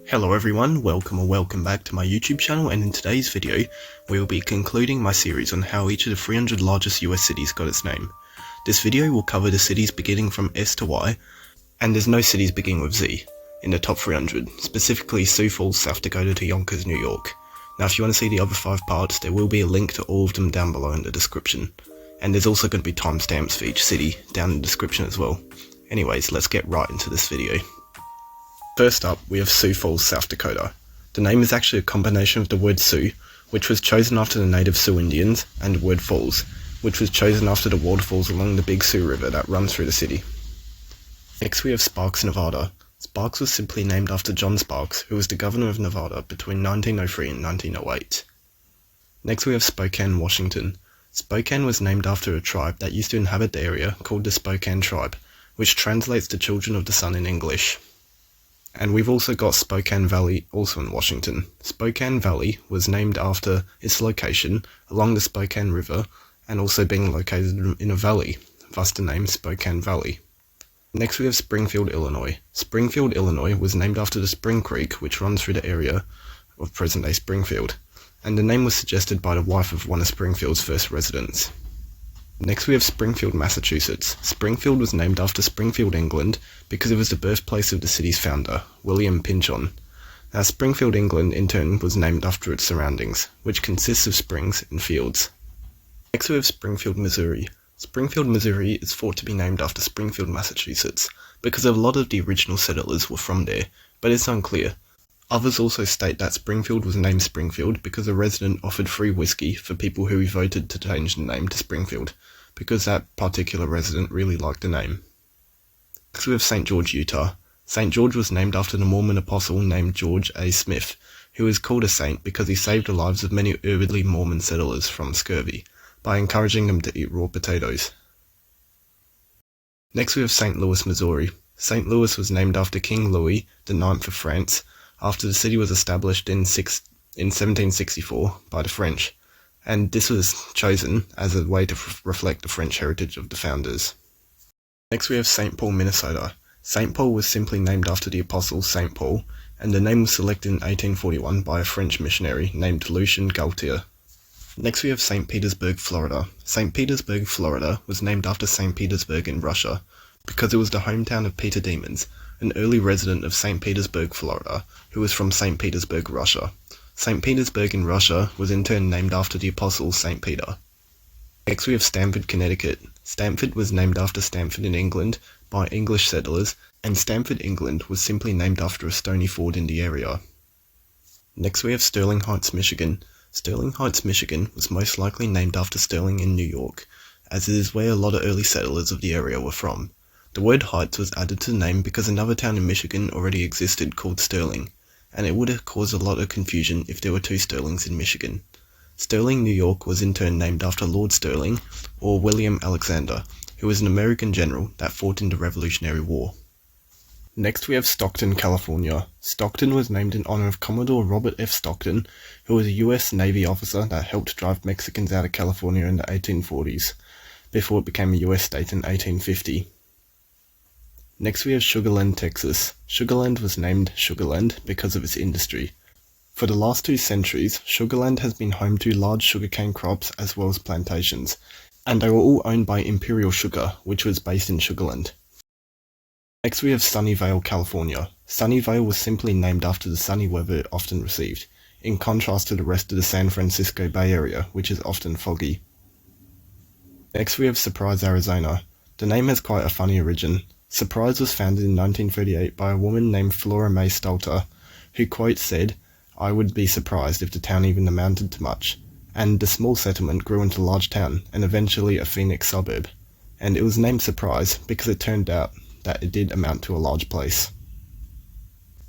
Hello everyone, welcome back to my YouTube channel, and in today's video we will be concluding my series on how each of the 300 largest US cities got its name. This video will cover the cities beginning from S to Y, and there's no cities beginning with Z in the top 300, specifically Sioux Falls, South Dakota to Yonkers, New York. Now if you want to see the other 5 parts, there will be a link to all of them down below in the description, and there's also going to be timestamps for each city down in the description as well. Anyways, let's get right into this video. First up, we have Sioux Falls, South Dakota. The name is actually a combination of the word Sioux, which was chosen after the native Sioux Indians, and the word Falls, which was chosen after the waterfalls along the Big Sioux River that runs through the city. Next we have Sparks, Nevada. Sparks was simply named after John Sparks, who was the governor of Nevada between 1903 and 1908. Next we have Spokane, Washington. Spokane was named after a tribe that used to inhabit the area called the Spokane tribe, which translates to Children of the Sun in English. And we've also got Spokane Valley, also in Washington. Spokane Valley was named after its location along the Spokane River and also being located in a valley, thus the name Spokane Valley. Next we have Springfield, Illinois. Springfield, Illinois was named after the Spring Creek, which runs through the area of present-day Springfield, and the name was suggested by the wife of one of Springfield's first residents. Next we have Springfield, Massachusetts. Springfield was named after Springfield, England, because it was the birthplace of the city's founder, William Pynchon. Now Springfield, England in turn was named after its surroundings, which consists of springs and fields. Next we have Springfield, Missouri. Springfield, Missouri is thought to be named after Springfield, Massachusetts, because a lot of the original settlers were from there, but it's unclear. Others also state that Springfield was named Springfield because a resident offered free whiskey for people who voted to change the name to Springfield, because that particular resident really liked the name. Next we have St. George, Utah. St. George was named after the Mormon apostle named George A. Smith, who is called a saint because he saved the lives of many early Mormon settlers from scurvy, by encouraging them to eat raw potatoes. Next we have St. Louis, Missouri. St. Louis was named after King Louis IX of France, after the city was established in 1764 by the French, and this was chosen as a way to reflect the French heritage of the founders. Next we have St. Paul, Minnesota. St. Paul was simply named after the apostle St. Paul, and the name was selected in 1841 by a French missionary named Lucien Gaultier. Next we have St. Petersburg, Florida. St. Petersburg, Florida was named after St. Petersburg in Russia, because it was the hometown of Peter Demons, an early resident of St. Petersburg, Florida, who was from St. Petersburg, Russia. St. Petersburg in Russia was in turn named after the apostle St. Peter. Next we have Stamford, Connecticut. Stamford was named after Stamford in England by English settlers, and Stamford, England was simply named after a stony ford in the area. Next we have Sterling Heights, Michigan. Sterling Heights, Michigan was most likely named after Sterling in New York, as it is where a lot of early settlers of the area were from. The word Heights was added to the name because another town in Michigan already existed called Sterling, and it would have caused a lot of confusion if there were 2 Sterlings in Michigan. Sterling, New York was in turn named after Lord Sterling, or William Alexander, who was an American general that fought in the Revolutionary War. Next we have Stockton, California. Stockton was named in honor of Commodore Robert F. Stockton, who was a US Navy officer that helped drive Mexicans out of California in the 1840s, before it became a US state in 1850. Next we have Sugar Land, Texas. Sugar Land was named Sugar Land because of its industry. For the last 2 centuries, Sugar Land has been home to large sugarcane crops as well as plantations, and they were all owned by Imperial Sugar, which was based in Sugar Land. Next we have Sunnyvale, California. Sunnyvale was simply named after the sunny weather it often received, in contrast to the rest of the San Francisco Bay Area, which is often foggy. Next we have Surprise, Arizona. The name has quite a funny origin. Surprise was founded in 1938 by a woman named Flora May Stelter, who quote said, "I would be surprised if the town even amounted to much," and the small settlement grew into a large town and eventually a Phoenix suburb, and it was named Surprise because it turned out that it did amount to a large place.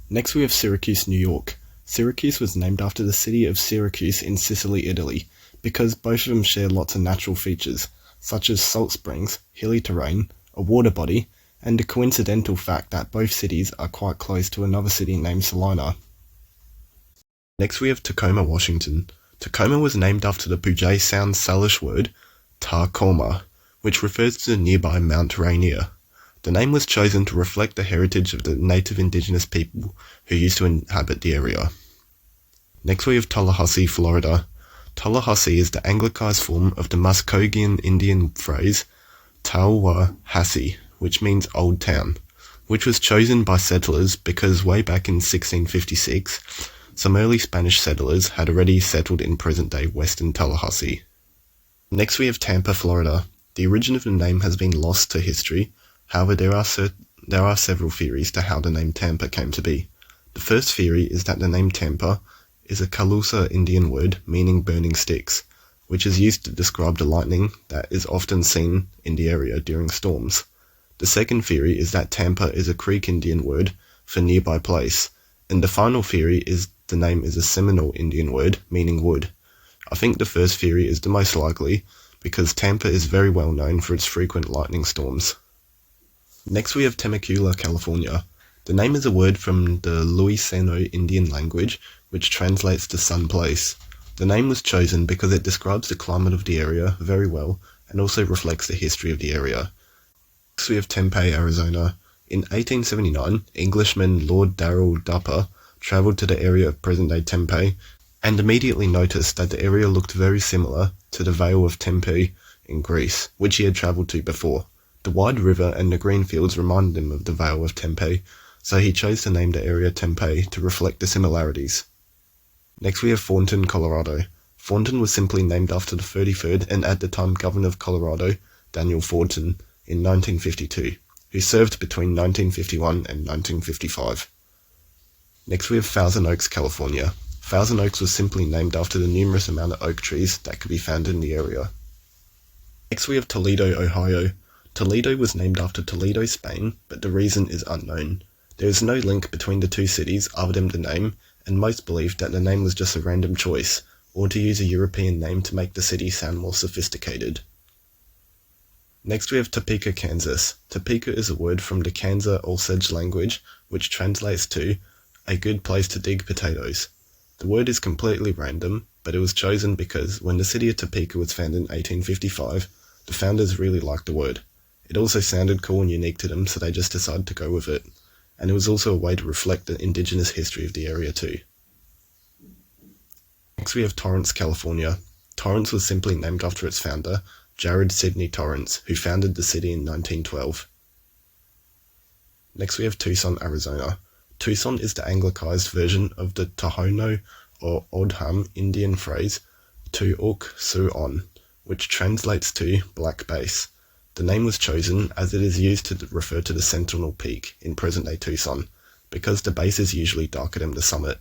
Next we have Syracuse, New York. Syracuse was named after the city of Syracuse in Sicily, Italy, because both of them share lots of natural features, such as salt springs, hilly terrain, a water body, and the coincidental fact that both cities are quite close to another city named Salina. Next we have Tacoma, Washington. Tacoma was named after the Puget Sound Salish word Tacoma, which refers to the nearby Mount Rainier. The name was chosen to reflect the heritage of the native indigenous people who used to inhabit the area. Next we have Tallahassee, Florida. Tallahassee is the anglicized form of the Muskogean Indian phrase Tallahassee, which means old town, which was chosen by settlers because way back in 1656, some early Spanish settlers had already settled in present-day western Tallahassee. Next we have Tampa, Florida. The origin of the name has been lost to history. However, there are several theories to how the name Tampa came to be. The first theory is that the name Tampa is a Calusa Indian word meaning burning sticks, which is used to describe the lightning that is often seen in the area during storms. The second theory is that Tampa is a Creek Indian word for nearby place, and the final theory is the name is a Seminole Indian word meaning wood. I think the first theory is the most likely because Tampa is very well known for its frequent lightning storms. Next we have Temecula, California. The name is a word from the Louisiano Indian language which translates to sun place. The name was chosen because it describes the climate of the area very well and also reflects the history of the area. Next we have Tempe, Arizona. In 1879, Englishman Lord Darrell Dupper travelled to the area of present-day Tempe and immediately noticed that the area looked very similar to the Vale of Tempe in Greece, which he had travelled to before. The wide river and the green fields reminded him of the Vale of Tempe, so he chose to name the area Tempe to reflect the similarities. Next we have Thornton, Colorado. Thornton was simply named after the 33rd and at the time Governor of Colorado, Daniel Thornton, in 1952, who served between 1951 and 1955. Next we have Thousand Oaks, California. Thousand Oaks was simply named after the numerous amount of oak trees that could be found in the area. Next we have Toledo, Ohio. Toledo was named after Toledo, Spain, but the reason is unknown. There is no link between the two cities other than the name, and most believe that the name was just a random choice, or to use a European name to make the city sound more sophisticated. Next we have Topeka, Kansas. Topeka is a word from the Kansa Osage language, which translates to a good place to dig potatoes. The word is completely random, but it was chosen because when the city of Topeka was founded in 1855, the founders really liked the word. It also sounded cool and unique to them, so they just decided to go with it. And it was also a way to reflect the indigenous history of the area too. Next we have Torrance, California. Torrance was simply named after its founder, Jared Sidney Torrance, who founded the city in 1912. Next we have Tucson, Arizona. Tucson is the anglicized version of the Tohono or Oldham Indian phrase Tu-uk Su-on, which translates to black base. The name was chosen as it is used to refer to the Sentinel Peak in present-day Tucson, because the base is usually darker than the summit.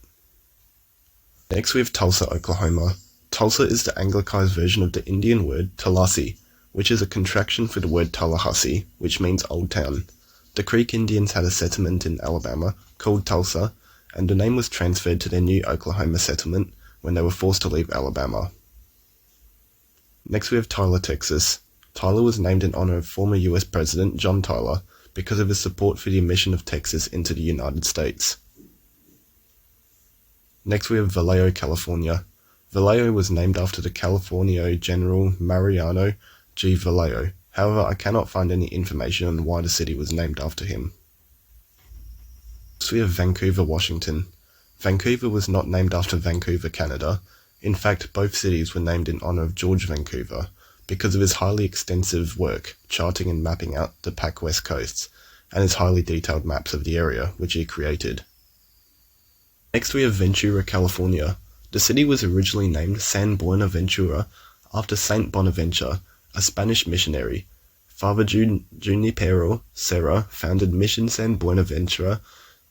Next we have Tulsa, Oklahoma. Tulsa is the anglicized version of the Indian word Tallahassee, which is a contraction for the word Tallahassee, which means old town. The Creek Indians had a settlement in Alabama called Tulsa, and the name was transferred to their new Oklahoma settlement when they were forced to leave Alabama. Next we have Tyler, Texas. Tyler was named in honor of former US President John Tyler because of his support for the admission of Texas into the United States. Next we have Vallejo, California. Vallejo was named after the Californio General Mariano G. Vallejo. However, I cannot find any information on why the city was named after him. Next we have Vancouver, Washington. Vancouver was not named after Vancouver, Canada. In fact, both cities were named in honor of George Vancouver, because of his highly extensive work charting and mapping out the Pac West coasts, and his highly detailed maps of the area which he created. Next we have Ventura, California. The city was originally named San Buenaventura after Saint Bonaventure, a Spanish missionary. Father Junipero Serra founded Mission San Buenaventura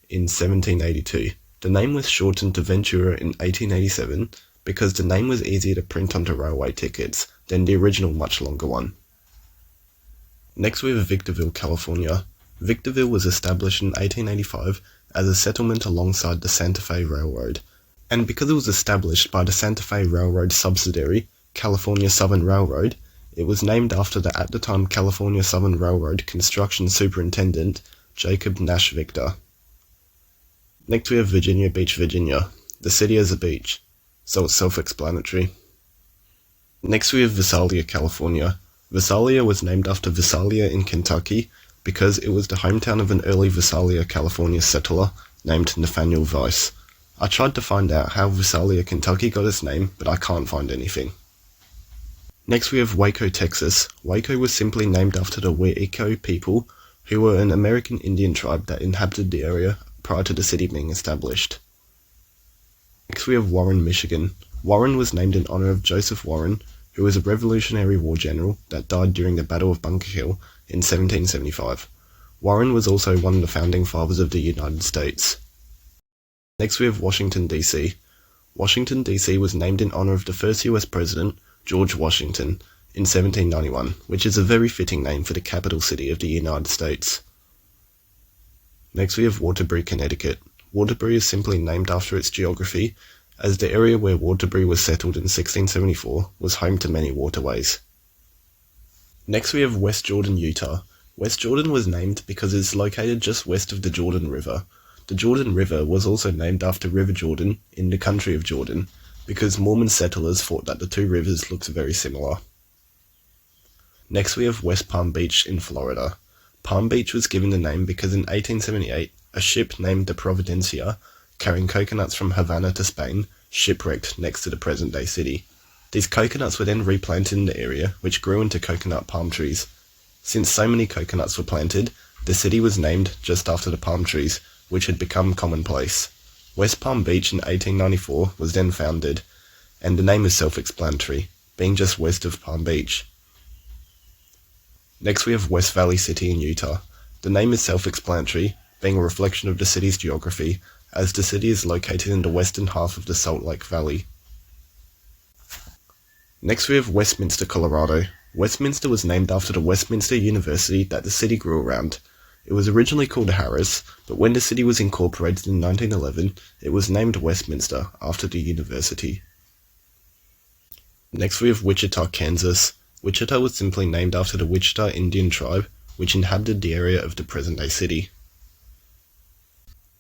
in 1782. The name was shortened to Ventura in 1887 because the name was easier to print onto railway tickets than the original much longer one. Next we have Victorville, California. Victorville was established in 1885 as a settlement alongside the Santa Fe Railroad, and because it was established by the Santa Fe Railroad subsidiary, California Southern Railroad, it was named after the at the time California Southern Railroad construction superintendent, Jacob Nash Victor. Next we have Virginia Beach, Virginia. The city has a beach, so it's self-explanatory. Next we have Visalia, California. Visalia was named after Visalia in Kentucky, because it was the hometown of an early Visalia, California settler named Nathaniel Weiss. I tried to find out how Visalia, Kentucky got its name, but I can't find anything. Next we have Waco, Texas. Waco was simply named after the Waco people, who were an American Indian tribe that inhabited the area prior to the city being established. Next we have Warren, Michigan. Warren was named in honor of Joseph Warren, who was a Revolutionary War general that died during the Battle of Bunker Hill in 1775. Warren was also one of the founding fathers of the United States. Next we have Washington, D.C. Washington, D.C. was named in honor of the first US President, George Washington, in 1791, which is a very fitting name for the capital city of the United States. Next we have Waterbury, Connecticut. Waterbury is simply named after its geography, as the area where Waterbury was settled in 1674 was home to many waterways. Next we have West Jordan, Utah. West Jordan was named because it is located just west of the Jordan River. The Jordan River was also named after River Jordan in the country of Jordan, because Mormon settlers thought that the two rivers looked very similar. Next we have West Palm Beach in Florida. Palm Beach was given the name because in 1878 a ship named the Providencia, carrying coconuts from Havana to Spain, shipwrecked next to the present-day city. These coconuts were then replanted in the area, which grew into coconut palm trees. Since so many coconuts were planted, the city was named just after the palm trees, which had become commonplace. West Palm Beach in 1894 was then founded, and the name is self-explanatory, being just west of Palm Beach. Next we have West Valley City in Utah. The name is self-explanatory, being a reflection of the city's geography, as the city is located in the western half of the Salt Lake Valley. Next we have Westminster, Colorado. Westminster was named after the Westminster University that the city grew around. It was originally called Harris, but when the city was incorporated in 1911, it was named Westminster after the university. Next we have Wichita, Kansas. Wichita was simply named after the Wichita Indian tribe, which inhabited the area of the present-day city.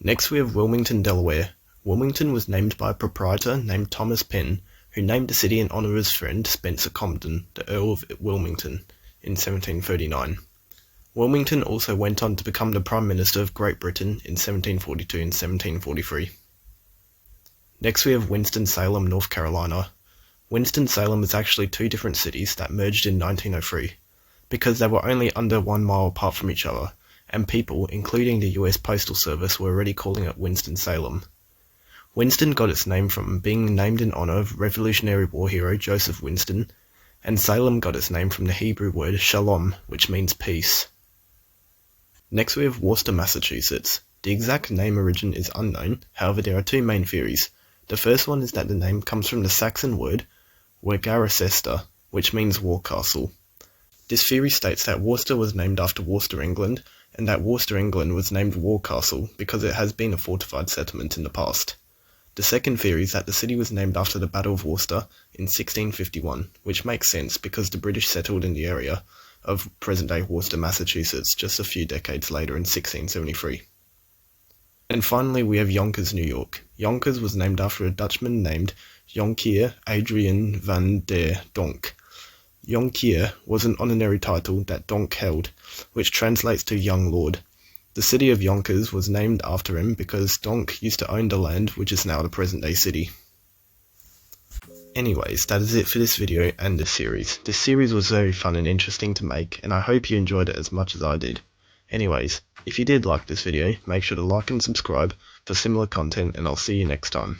Next we have Wilmington, Delaware. Wilmington was named by a proprietor named Thomas Penn, who named the city in honor of his friend Spencer Compton, the Earl of Wilmington, in 1739. Wilmington also went on to become the Prime Minister of Great Britain in 1742 and 1743. Next we have Winston-Salem, North Carolina. Winston-Salem is actually two different cities that merged in 1903, because they were only under 1 mile apart from each other, and people, including the US Postal Service, were already calling it Winston-Salem. Winston got its name from being named in honor of Revolutionary War hero Joseph Winston, and Salem got its name from the Hebrew word shalom, which means peace. Next we have Worcester, Massachusetts. The exact name origin is unknown, however there are two main theories. The first one is that the name comes from the Saxon word Wergaracesta, which means war castle. This theory states that Worcester was named after Worcester, England, and that Worcester, England was named War Castle because it has been a fortified settlement in the past. The second theory is that the city was named after the Battle of Worcester in 1651, which makes sense because the British settled in the area of present-day Worcester, Massachusetts, just a few decades later in 1673. And finally we have Yonkers, New York. Yonkers was named after a Dutchman named Jonkheer Adrian van der Donk. Jonkheer was an honorary title that Donk held, which translates to young lord. The city of Yonkers was named after him because Donk used to own the land which is now the present-day city. Anyways, that is it for this video and this series. This series was very fun and interesting to make, and I hope you enjoyed it as much as I did. Anyways, if you did like this video, make sure to like and subscribe for similar content, and I'll see you next time.